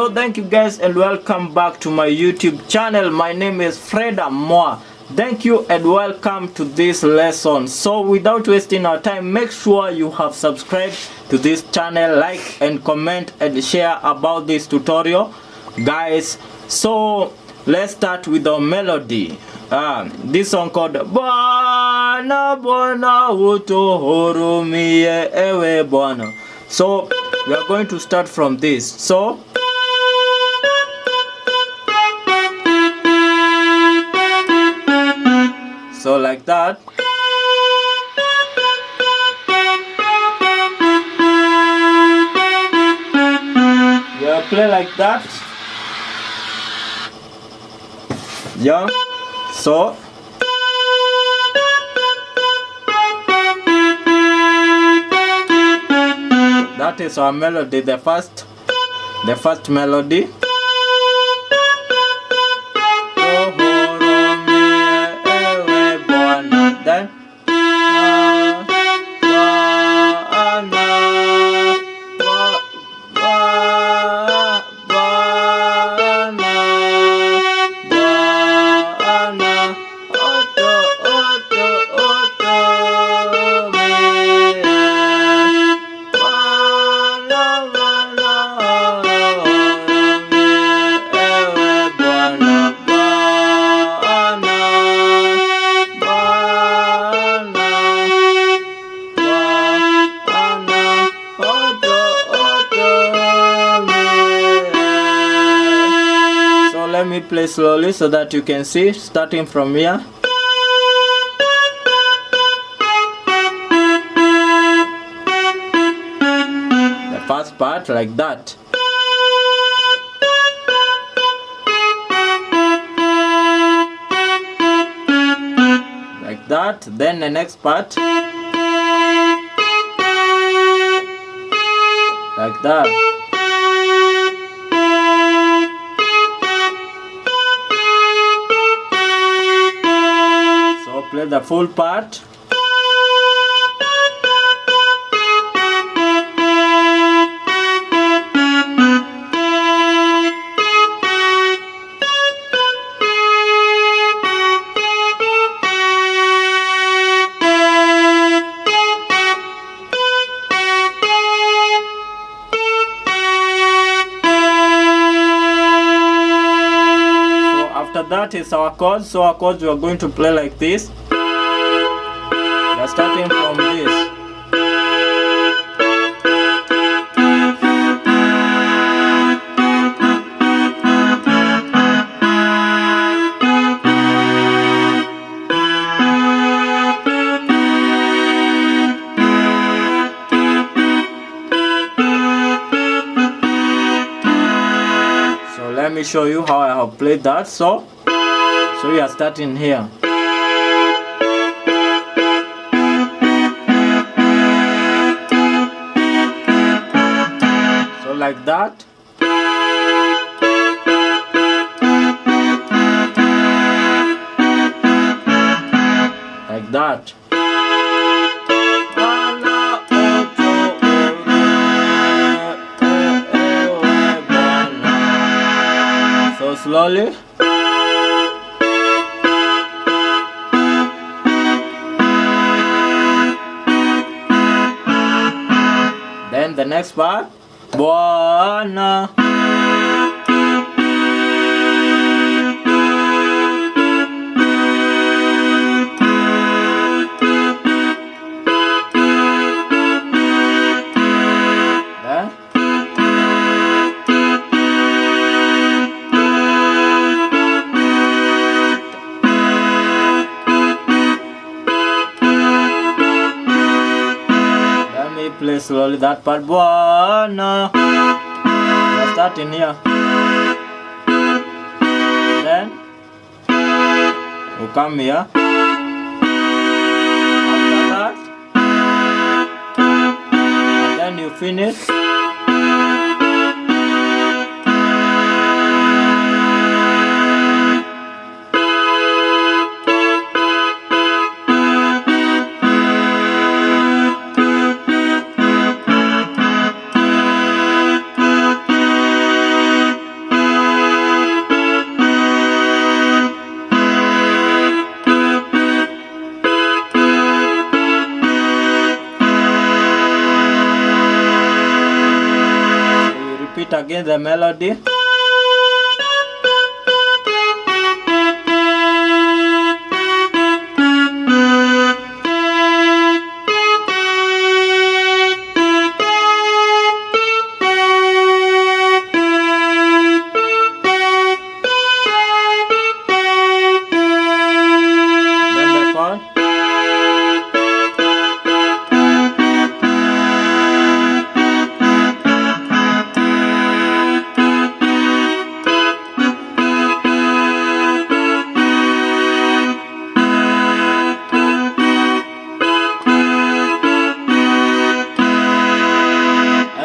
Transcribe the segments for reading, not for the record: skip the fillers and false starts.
So thank you guys and welcome back to my YouTube channel. My name is Freda Moa. Thank you and welcome to this lesson. So without wasting our time, make sure you have subscribed to this channel, like and comment and share about this tutorial, guys. So let's start with the melody. This song called Bwana Utuhurumie Bwana. So we are going to start from this. So like that. We will play like that. Yeah. So that is our melody, the first melody. Then let me play slowly so that you can see, starting from here. The first part like that. Like that. Then the next part. Like that. Play the full part. So after that is our chords. So our chords we are going to play like this. We are starting from this. So let me show you how I have played that. So we are starting here. Like that. Like that. So slowly. Then the next part. Bwana. Let me play slowly that part. Bwana. Starting here. Then we come here. After that, and then you finish. repeat again the melody.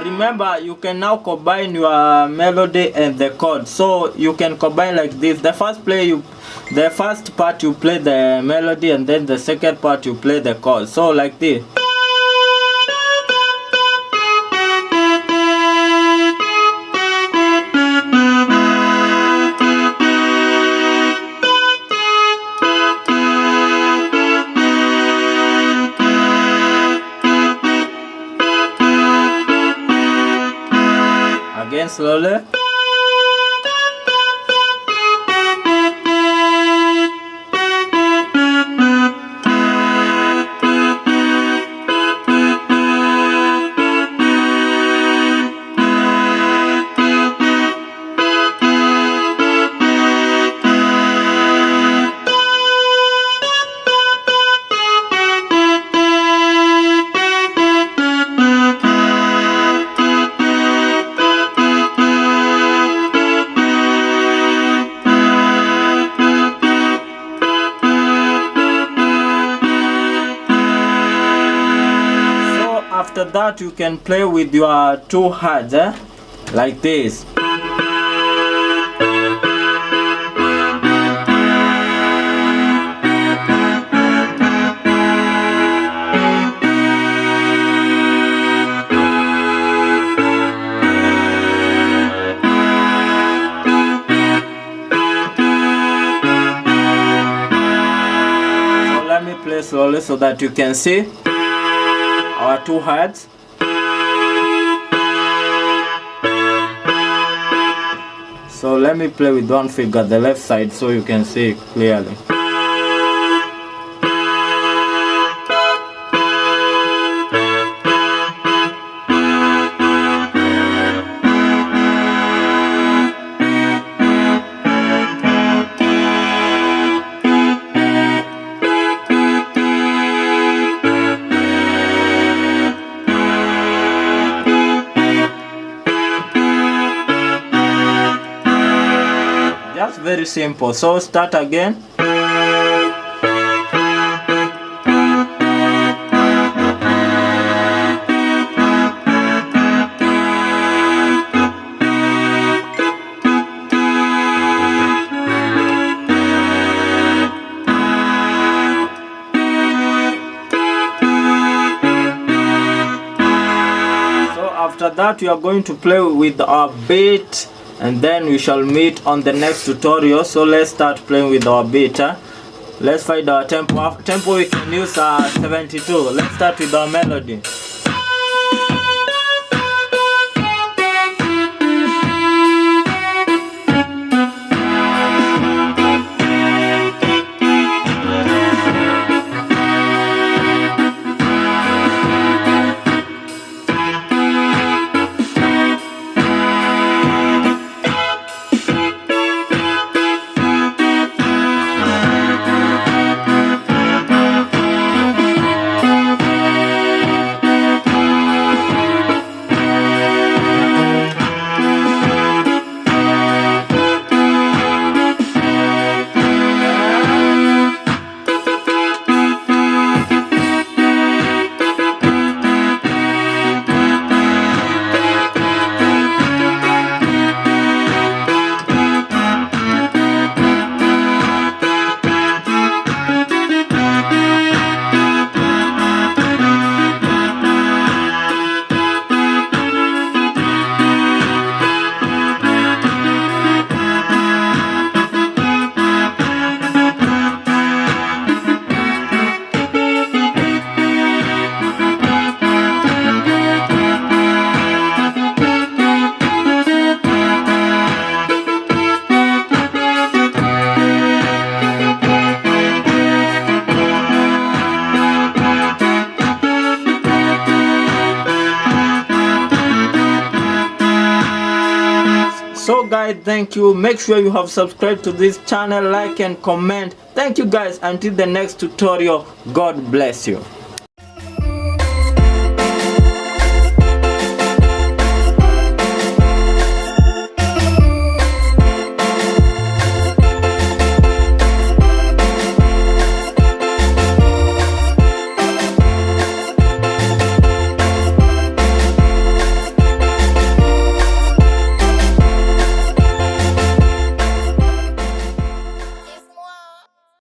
Remember, you can now combine your melody and the chord. So you can combine like this. The first part you play the melody, and then the second part you play the chord. So like this. Again slowly. After that, you can play with your two hands, like this. So let me play slowly so that you can see our two hands. So let me play with one finger, the left side, so you can see clearly. That's very simple. So start again. So after that, we are going to play with our beat, and then we shall meet on the next tutorial. So let's start playing with our beat. Let's find our tempo. Tempo we can use 72. Let's start with our melody. guys, thank you. Make sure you have subscribed to this channel, like and comment. Thank you guys. Until the next tutorial, God bless you.